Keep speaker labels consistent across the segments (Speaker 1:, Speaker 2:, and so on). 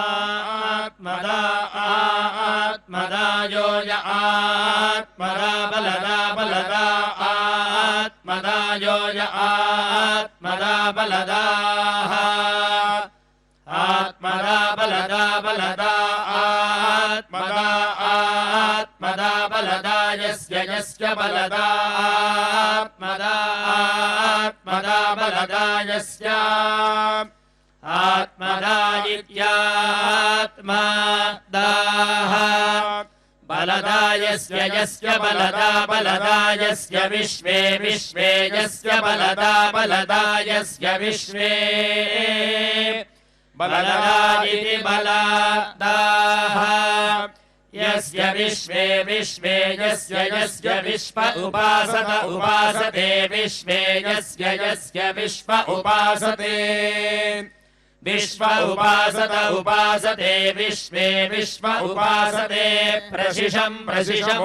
Speaker 1: आत्मदा आत्मदायो य आत्मदा बलदा बलदा आत्मदायो य आत्मदा बलदाः आत्मदा बलदा बलदा आत्मदा आत्मदा बलदा यस्य बलदा आत्मदा आत्मदा बलदा यस्य आत्मदा इत्यात्मदाः बलदा यस्य बलदा बलदा यस्य विश्वे विश्वे यस्य बलदा बलदा यस्य विश्वे बलदा इति बलदाः यस्य विश्वे विश्वे यस्य विश्व उपासत उपासते विश्वे यस्य विश्व उपासते विश्व उपासत उपासते विश्वे विश्व उपासते प्रशिशम्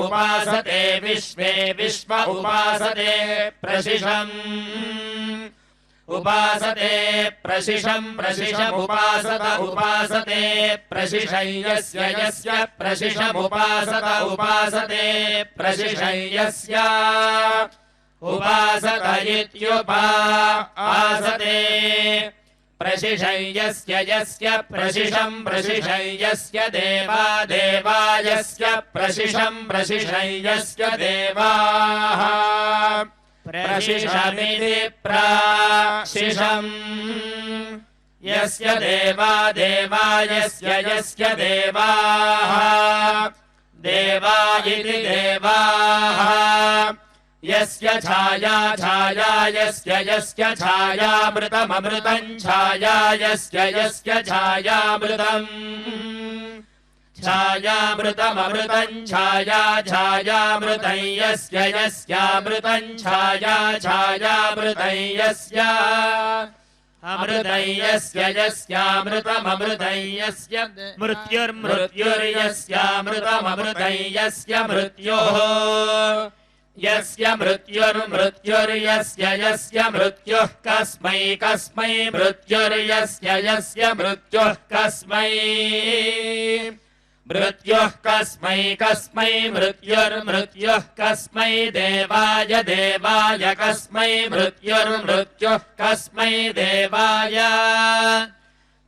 Speaker 1: उपासते विश्वे विश्व उपासते प्रशिशम् उपासते प्रशिशम् उपासत उपासते प्रशिशय्यस्य प्रशिशमुपासत उपासते प्रशिशय्यस्य उपासत इत्युपासते प्रशिशय्यस्य यस्य प्रशिशय्यस्य देवा देवायस्य प्रशिशय्यस्य देवाः प्रशिशमिति प्राशिशम् यस्य देवा देवायस्य देवाः देवा इति देवाः यस्य छाया यस्य छायामृतमृतम् छाया यस्य छायामृतम् छायामृतमृतम् छायामृतम् यस्यामृतम् छायामृतम् यस्य अमृतम् यस्यामृतमृतम् यस्य मृत्युर्मृत्युर्यस्यामृतमृतम् यस्य मृत्योः यस्य मृत्युर्यस्य मृत्युः कस्मै मृत्युर्यस्य मृत्युः कस्मै मृत्युः कस्मै मृत्युर्मृत्युः कस्मै देवाय कस्मै मृत्युर्मृत्युः कस्मै देवाय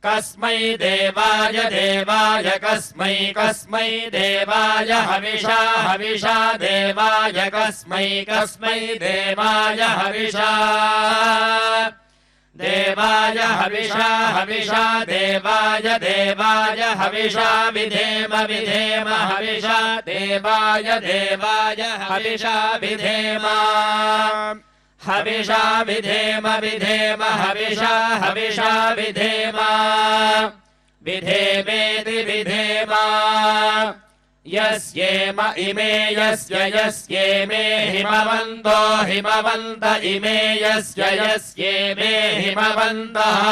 Speaker 1: कस्मै देवाय कस्मै देवाय हविषा देवाय कस्मै देवाय हविषा देवाय हविषा देवाय हविषा विधेम हविषा देवाय हविषा विधेम हविषा विधेम हविषा विधेम विधेमेति विधेम यस्येम इमे यस्येमे हिमवन्त इमे यस्येमे हिमवन्तः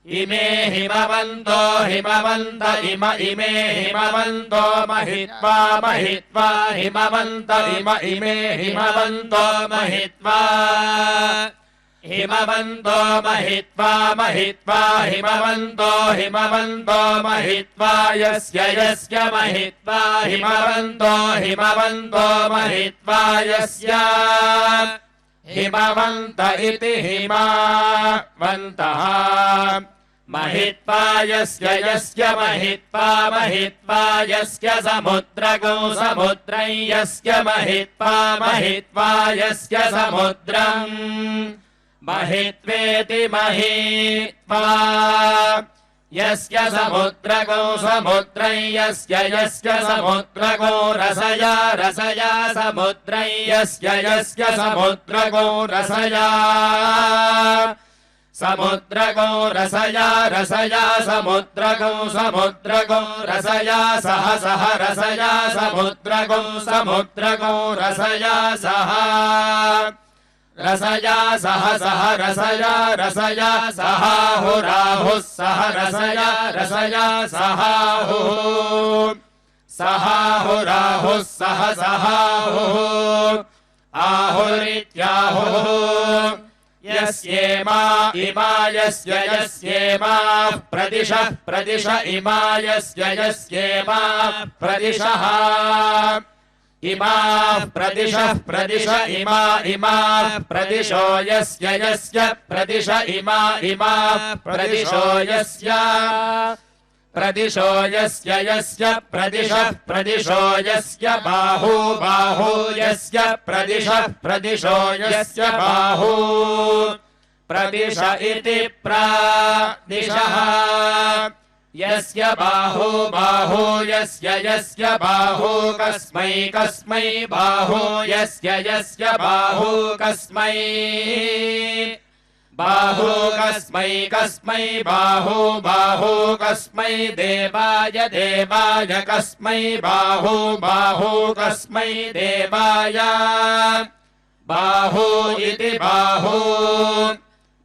Speaker 1: इमे हिमवन्तो इमे हिमवन्तो महित्वा हिमवन्त इमे हिमवन्तो महित्वा हिमवन्तो महित्वा हिमवन्तो महित्वा यस्य महित्वा हिमवन्तो महित्वा यस्य हिमवन्त इति हिमवन्तः महित्वा यस्य महित्वा यस्य समुद्रगो समुद्रं यस्य महित्वा यस्य समुद्रम् महित्वेति महित्वा यस्य समुद्रगो समुद्रं यस्य समुद्रगो रसया समुद्रं यस्य समुद्रगो रसया समुद्रगो रसया समुद्रगो रसया सह रसया समुद्रगो रसया सह रसया सह रसया सहाहुराहुः सह रसया सहाहुः सहाहुराहुः सहाहुः आहुरित्याहुः यस्येमा इमा यस्य यस्येमा प्रदिशः प्रदिश इमा यस्य यस्येमा प्रदिशः इमा प्रदिशः प्रदिश इमा इमा प्रदिशो यस्य यस्य प्रदिश इमा इमा प्रदिशो यस्य प्रदिशो यस्य यस्य प्रदिशः प्रदिशो यस्य बाहु बाहु यस्य प्रदिशः प्रदिशो यस्य बाहु प्रदिश इति प्रदिशः यस्य बाहु बाहु यस्य यस्य बाहु कस्मै कस्मै बाहु यस्य यस्य बाहु कस्मै बाहु कस्मै कस्मै बाहु बाहु कस्मै देवाय देवाय कस्मै बाहु बाहु कस्मै देवाय बाहु इति बाहु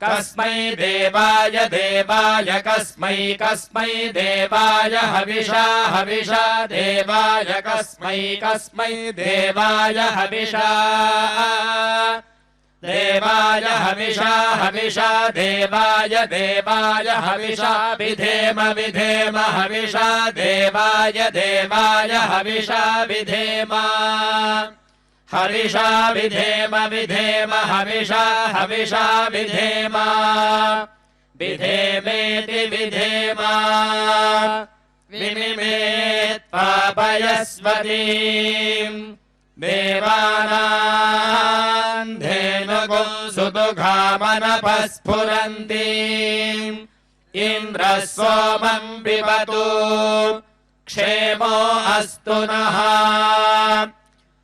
Speaker 1: कस्मै देवाय देवाय कस्मै कस्मै देवाय हविषा हविषा देवाय कस्मै कस्मै देवाय हविषा देवाय हविषा हविषा देवाय देवाय हविषा विधेम विधेम हविषा देवाय देवाय हविषा विधेम हविषा विधेम विधेम हविषा हविषा विधेम विधेमेति विधेम विमिमेत् पापयस्वतीम् देवानां धेनुगो सुदुघामनपस्फुरन्तीम् इन्द्रः सोमं पिबतु क्षेमो अस्तु नः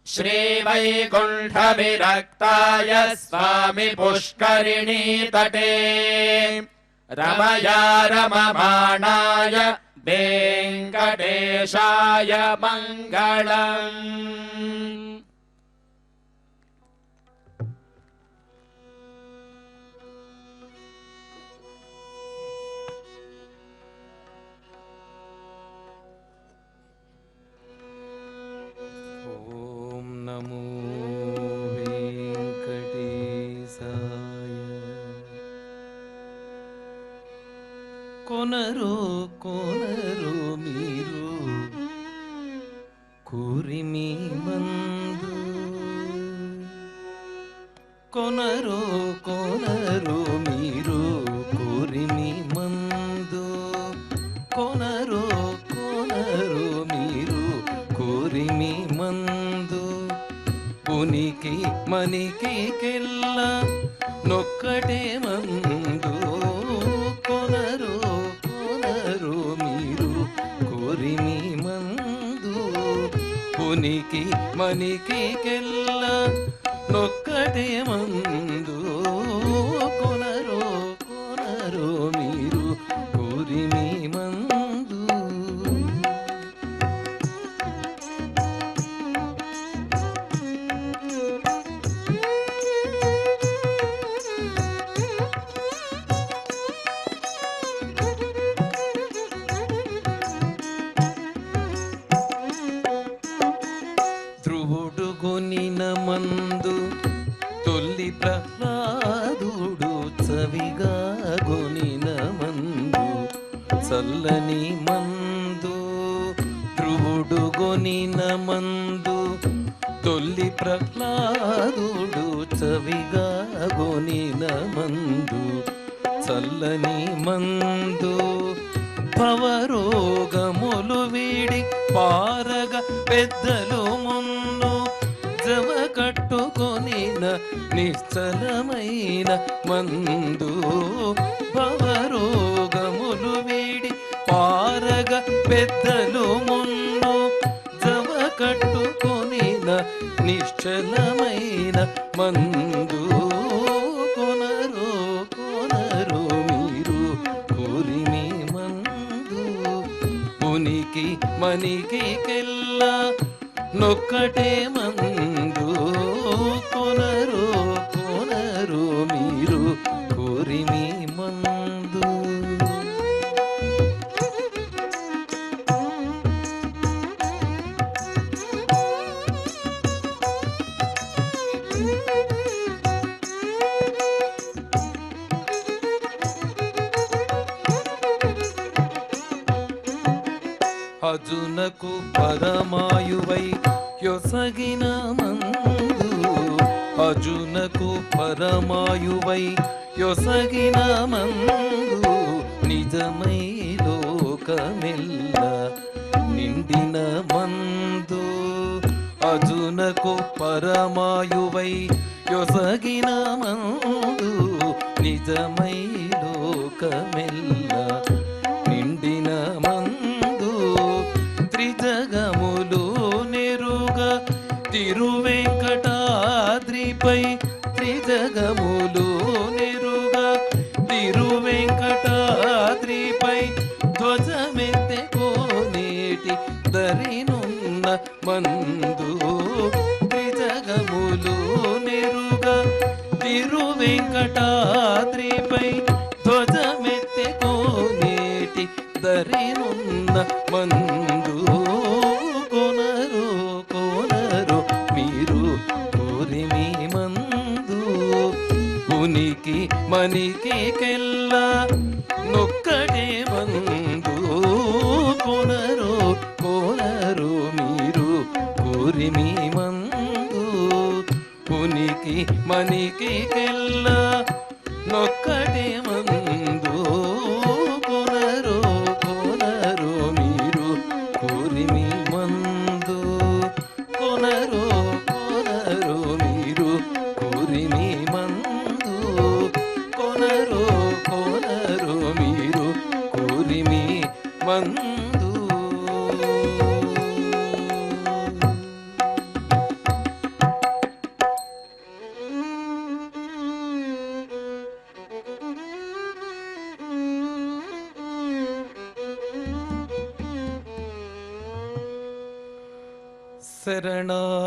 Speaker 1: श्रीवैकुण्ठविरक्ताय स्वामि पुष्करिणी तटे रमया रममाणाय वेङ्कटेशाय मङ्गलम्।
Speaker 2: ॐ नमो वेङ्कटेशाय। कोनरो कोनरो मीरो कुरिमी मंदु कोनरो कोनरो मीरो कुरिमी मंदु कोनरो कोनरो मीरो कुरिमी मंदु उनिकी मनिकी केल्ल नొక్కటే మందు కొనరు కొనరు మీరు కోరిమి మందు ఉనికి మనికి కెల్ల నొక్కటే మందు కొనరు కొనరు మీరు కోరిమి మందు కొనిన మందు తొల్లి ప్రహ్లాదుడు చవిగా కొనిన మందు చల్లని మందు ధ్రువుడు కొనిన మందు తొల్లి ప్రహ్లాదుడు చవిగా కొనిన మందు చల్లని మందు భవరోగములు వీడి పారగ పెద్దలు మున్ను జవ కట్టుకొనిన నిశ్చలమైన మందు భవరోగములు వీడి పారగ పెద్దలు మున్ను జవ కట్టుకొనిన నిశ్చలమైన మందు కొనరు కొనరు మీరు కోరిమి మందు ఉనికి మనికి కెల్ల నొక్కటే మందు కొనరు కొనరు మీరు కోరిమి మందు అజునకు పరమాయువై యొసగిన మందు అజునకు పరమాయువై యొసగిన మందు నిజమై లోకమెల్ల నిండిన మందు అజునకు పరమాయువై యొసగిన మందు నిజమై లోకమెల్ల నిండిన మందు త్రిజగములు నెరుగ తిరువెంకటాద్రిపై త్రిజగములు నెరుగ తిరువెంకటాద్రిపై ధ్వజమెత్తె కోనేటి దరినున్న మందు త్రిజగములు నెరుగ తిరువెంకటాద్రిపై ధ్వజమెత్తె కోనేటి దరినున్న మందు కొనరు కొనరు మీరు కోరిమి మందు ఉనికి మనికి కెల్ల నొక్కడే మందు కొనరు కొనరు మీరు కోరిమి మందు ఉనికి మనికి కెల్ల నొక్కడే మందు కొనరు కొనరు మీరు కోరిమి మందు కొనరు కొనరు మీరు కోరిమి మందు కొనరు కొనరు మీరు కోరిమి మందు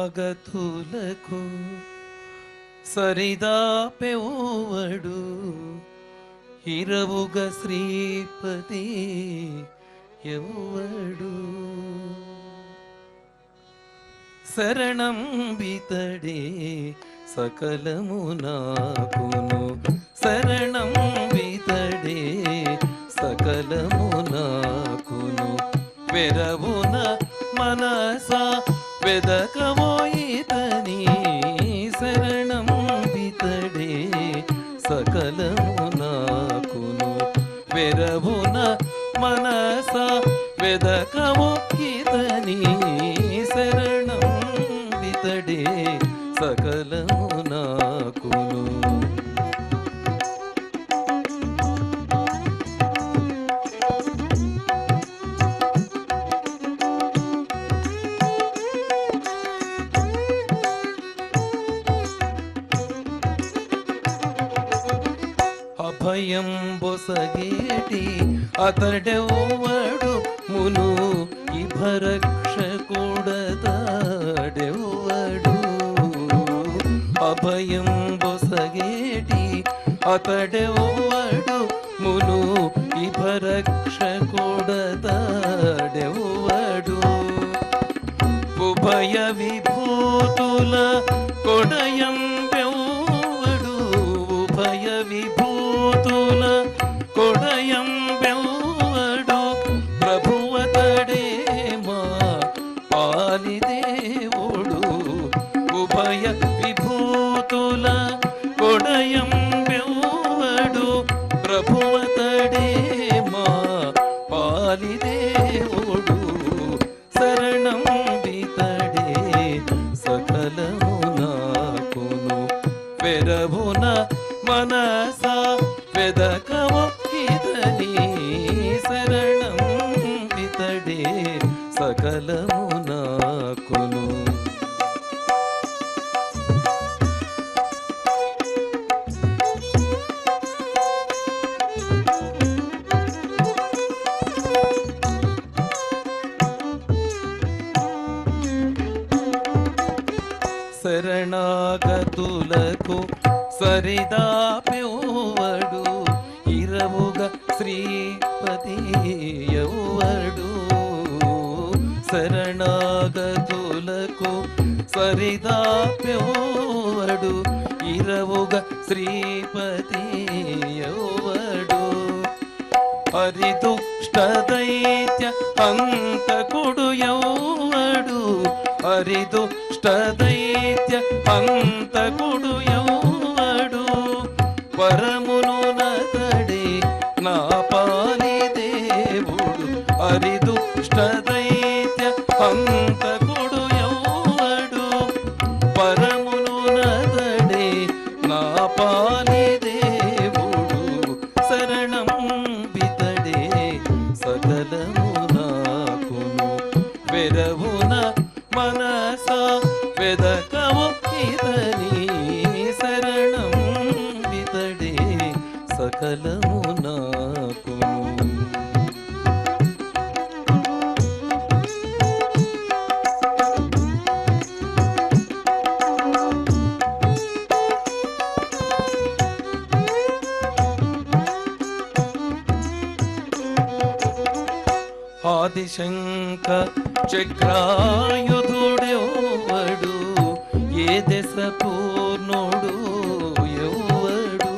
Speaker 2: శరణాగతులకు సరిదాపెవడు ఇరవుగ శ్రీపతి ఎవడు శరణం బితడే సకలము నాకును శరణం బితడే సకలము నాకును వెరవున మనస వెదకమోయితని శరణం బితడే సకలము నాకును వెరవున మనస వెదకమోయితని శరణం బితడే సకలము నాకును అభయం బొసగేటి అతడెవ్వడు మును ఇభరక్షకుడతాడెవ్వడు అభయం బొసగేటి అతడెవ్వడు మును ఇభరక్షకుడతాడెవ్వడు ఉభయ విభూతుల కొడయం బెవ్వడు ఉభయ విభూతుల కొడయం బెవ్వడు ప్రభువతడే మా పాలిదేవుడు ఉభయ విభూతుల కొడయం బెవ్వడు ప్రభువతడే మా పాలిదేవుడు శరణం బితడే సకలము నాకును వెరవున మనస వెదకము ఇతని శరణం బితడే సకలము నాకును శరణాగతులకు సరిదాపెవ్వడు ఇరవుగ శ్రీపతి ఎవ్వడు శరణాగతులకు సరిదాపెవ్వడు ఇరవుగ శ్రీపతి ఎవ్వడు ಹರಿದುಷ್ಟದೈತ್ಯ ಹಂತಕುಡು ಯೌವಡು ಹರಿದುಷ್ಟದೈತ್ಯ ಹಂತಕುಡು ಯೌವಡು ಪರಮುನು ನತಡೆ ನಾ ಪಾಲಿ దేవుడు ಹರಿದುಷ್ಟದೈತ್ಯ ಹಂತಕುಡು ಯೌವಡು ಪರಮುನು ನತಡೆ నా పాలి దేవుడు శరణం బితడే సకలము నాకును వెరవున మనస వెదకవు ఇతని శరణం బితడే సకలము నాకును ఆదిశంక చక్రాయుధుడెవ్వడు ఏ దశ పూర్ణుడు ఎవ్వడు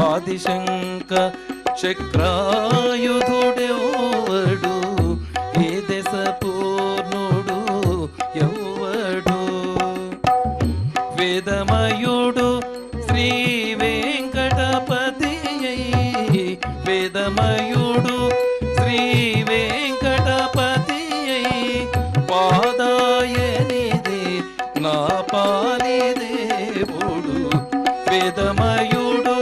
Speaker 2: ఆదిశంక చక్రాయుధుడెవ్వడు ఏ దశ పూర్ణుడు ఎవ్వడు వేదమయుడు శ్రీ వెంకటపతి వేదమయుడు శ్రీ వెంకటపతి పాదాయనిదే నా పాలి దేవుడు వేదమయుడు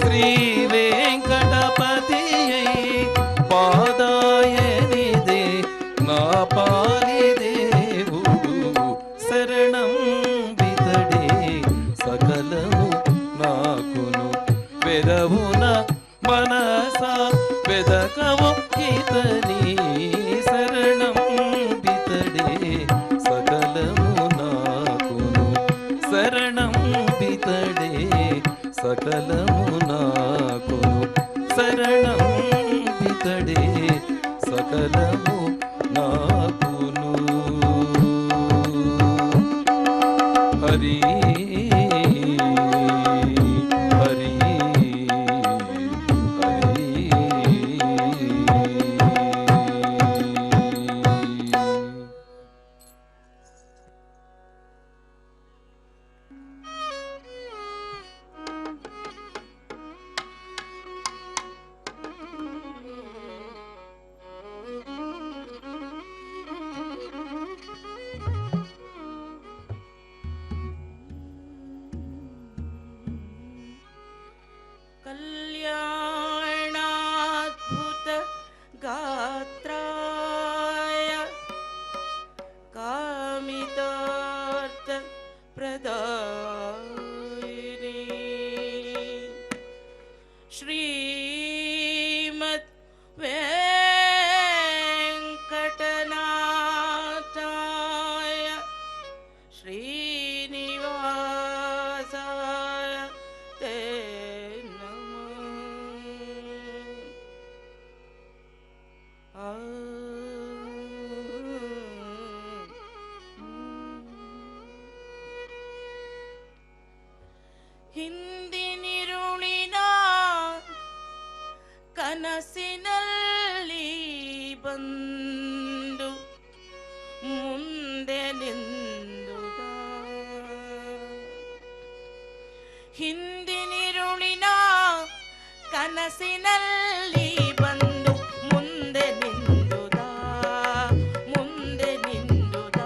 Speaker 2: శ్రీ వెంకటపతి పాదాయనిదే నా పాలి దేవుడు శరణం బితడే సకలము నాకును వెరవున మనస వెదకవు ఇతని శరణం బితడే సకలము నాకును శరణం బితడే సకలము నాకును శరణం బితడే సకలము నాకును హరి హరి
Speaker 3: कल्याणाद्भुत गात्राय कामितार्थ प्रदायिने श्रीमद् वेंकटनाथाय श्रीनिवासाय ते ಹಿಂದಿನಿರುಳಿನ ಕನಸಿನಲ್ಲಿ ಬಂದು ಮುಂದೆ ನಿಂದುದ ಹಿಂದಿನಿರುಳಿನ ಕನಸಿನಲ್ಲಿ ಬಂದು ಮುಂದೆ ನಿಂದುದ ಮುಂದೆ ನಿಂದುದ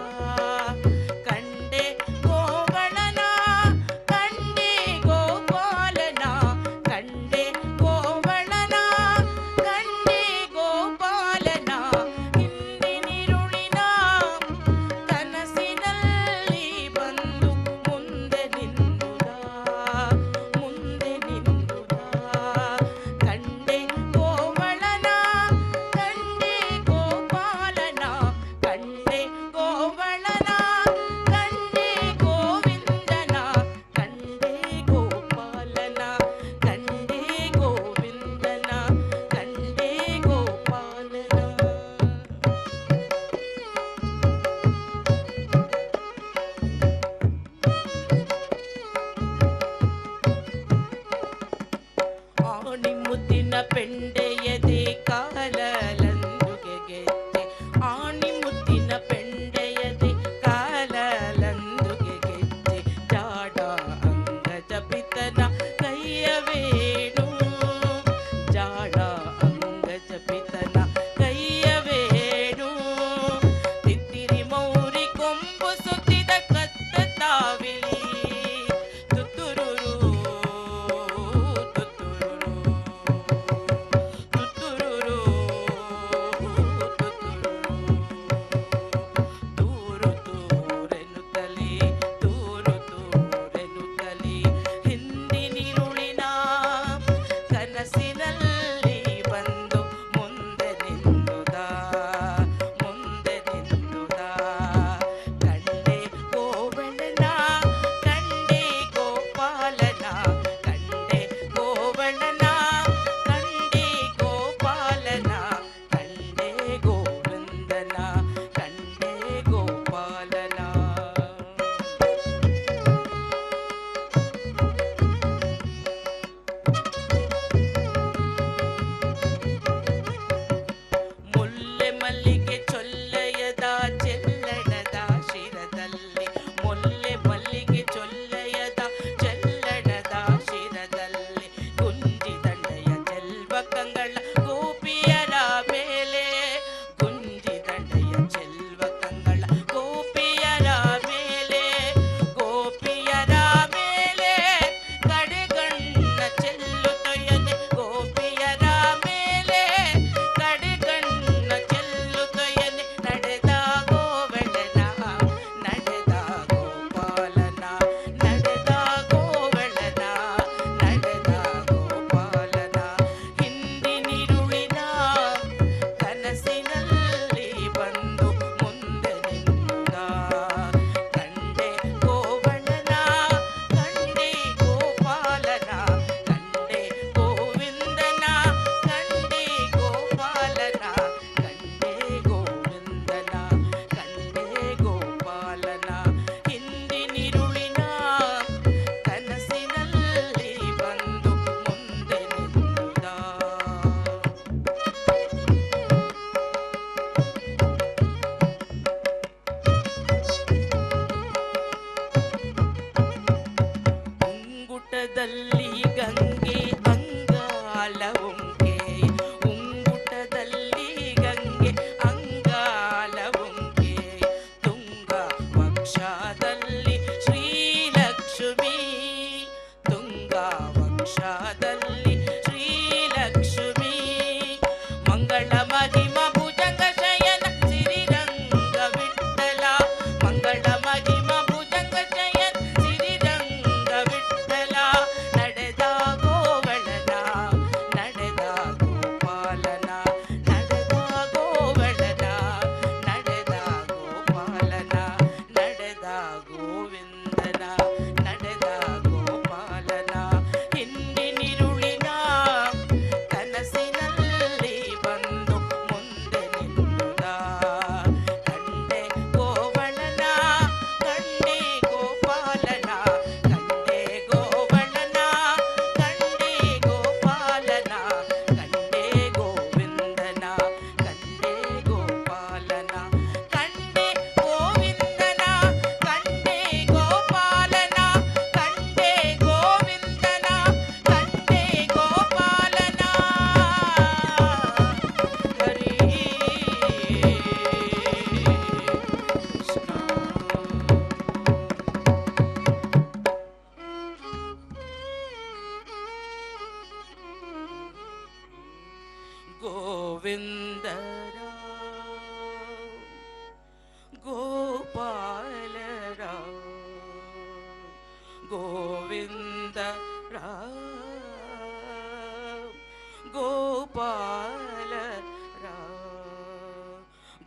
Speaker 3: ಕಂಡೆ ಗೋವಣನ ಕಂಡೆ ಗೋಪಾಲನ ಕಂಡೆ ಗೋವಣನ ಕಂಡೆ ಗೋಪಾಲನ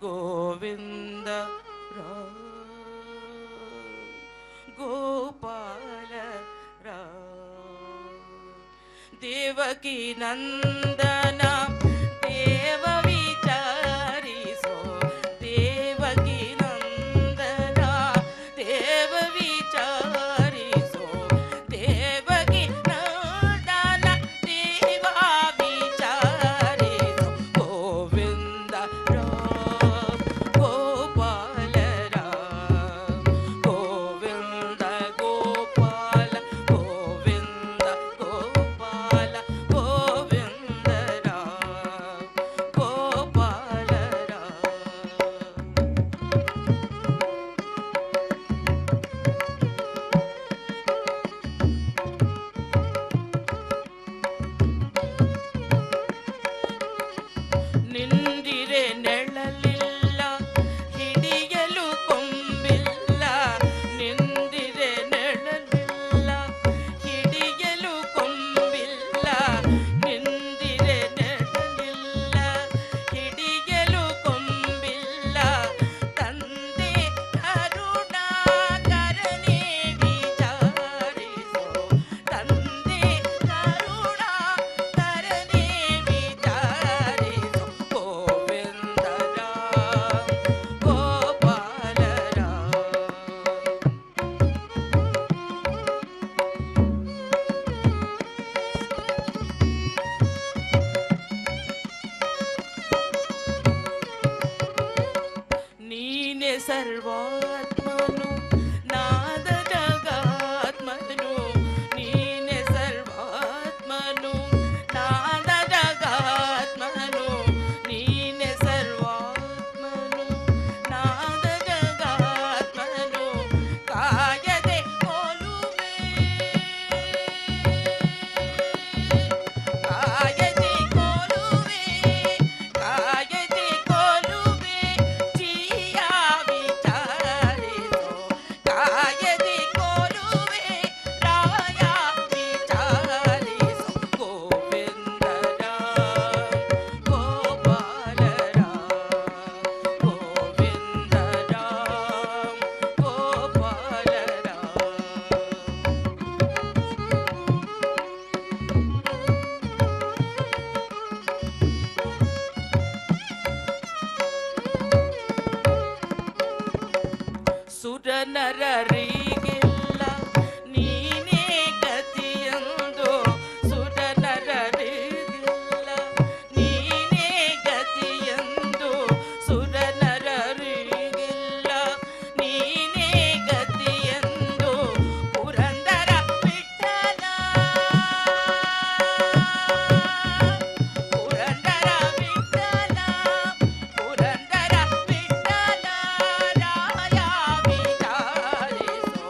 Speaker 3: ಗೋವಿಂದ ರಾಮ ಗೋಪಾಲ ರಾಮ ದೇವಕಿ ನಂದನ ದೇವ ವಿಚಾರಿಸೋ ದೇವಕಿ ನಂದನ ದೇವ ವಿಚಾರಿಸೋ ದೇವಕಿ ನಂದನ ದೇವ ವಿಚಾರಿಸೋ ಗೋವಿಂದ ರಾಮ ಗೋಪಾಲ ರಾಮ ಗೋವಿಂದ ಗೋಪಾಲ ಗೋವಿಂದ ಗೋಪಾಲ ಗೋವಿಂದ ರಾಮ ಗೋಪಾಲ ರಾಮ ನಿಂದಿರೆ ನೆಳಲಿಲ್ಲ ಹಿಡಿಯಲು ಕೊಂಬಿಲ್ಲ ನಿಂದಿರೆ ನೆಳಲಿಲ್ಲ ಹಿಡಿಯಲು ಕೊಂಬಿಲ್ಲ ನಿಂದಿರೆ ನೆಳಲಿಲ್ಲ ಹಿಡಿಯಲು ಕೊಂಬಿಲ್ಲ ತಂದೆ ಕರುಣಾಕರನೇ ವಿಚಾರಿಸೋ ತಂದೆ ಕರುಣಾಕರನೇ ವಿಚಾರಿಸೋ ಗೋವಿಂದ ರಾಮ ಗೋಪಾಲ ರಾಮ ನೀನೆ ಸರ್ವಾತ್ಮನು ನಾದ ಜಗಾತ್ಮನು ನೀನೆ ಸರ್ವಾತ್ಮನು ನಾದ ಜಗಾತ್ಮನು ನೀನೆ ಸರ್ವಾತ್ಮನು ನಾದ ಜಗಾತ್ಮನು ಕಾಯದೆ ಕೊಲುವೆ ಕಾಯದೆ ಕೊಲುವೆ ಕಾಯದೆ ಕೊಲುವೆ ಜೀಯ ವಿಚಾರಿಸೋ ಕಾಯದೆ ಕೊಲುವೆ ರಾಯ ವಿಚಾರಿಸೋ ಗೋವಿಂದ ರಾಮ ಗೋಪಾಲ ರಾಮ ಗೋವಿಂದ ರಾಮ ಗೋಪಾಲ ರಾಮ ಸುರ ನರರಿಗೆಲ್ಲ ನೀನೇ ಗತಿಯಂದು ಸುರ ನರರಿಗೆಲ್ಲ ನೀನೇ ಗತಿಯಂದು ಸುರ ನರರಿಗೆಲ್ಲ ನೀನೇ ಗತಿಯಂದು ಪುರಂದರ ವಿಠಲ ಪುರಂದರ ವಿಠಲ ಪುರಂದರ ವಿಠಲ ರಾಯ ವಿಚಾರಿಸೋ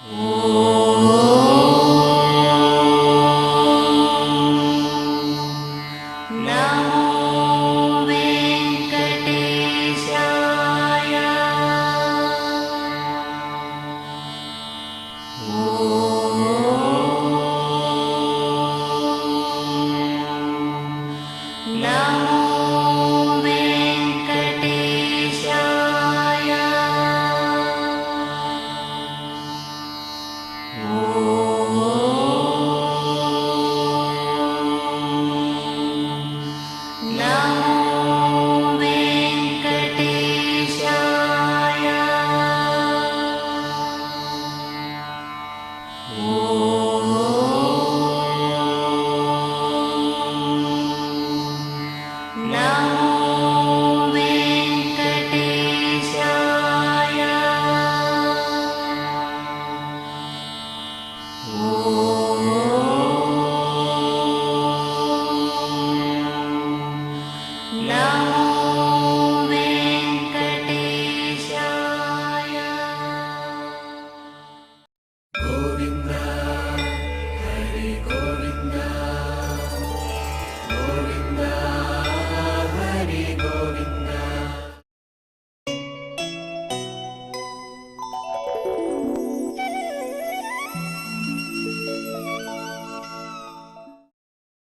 Speaker 4: ॐ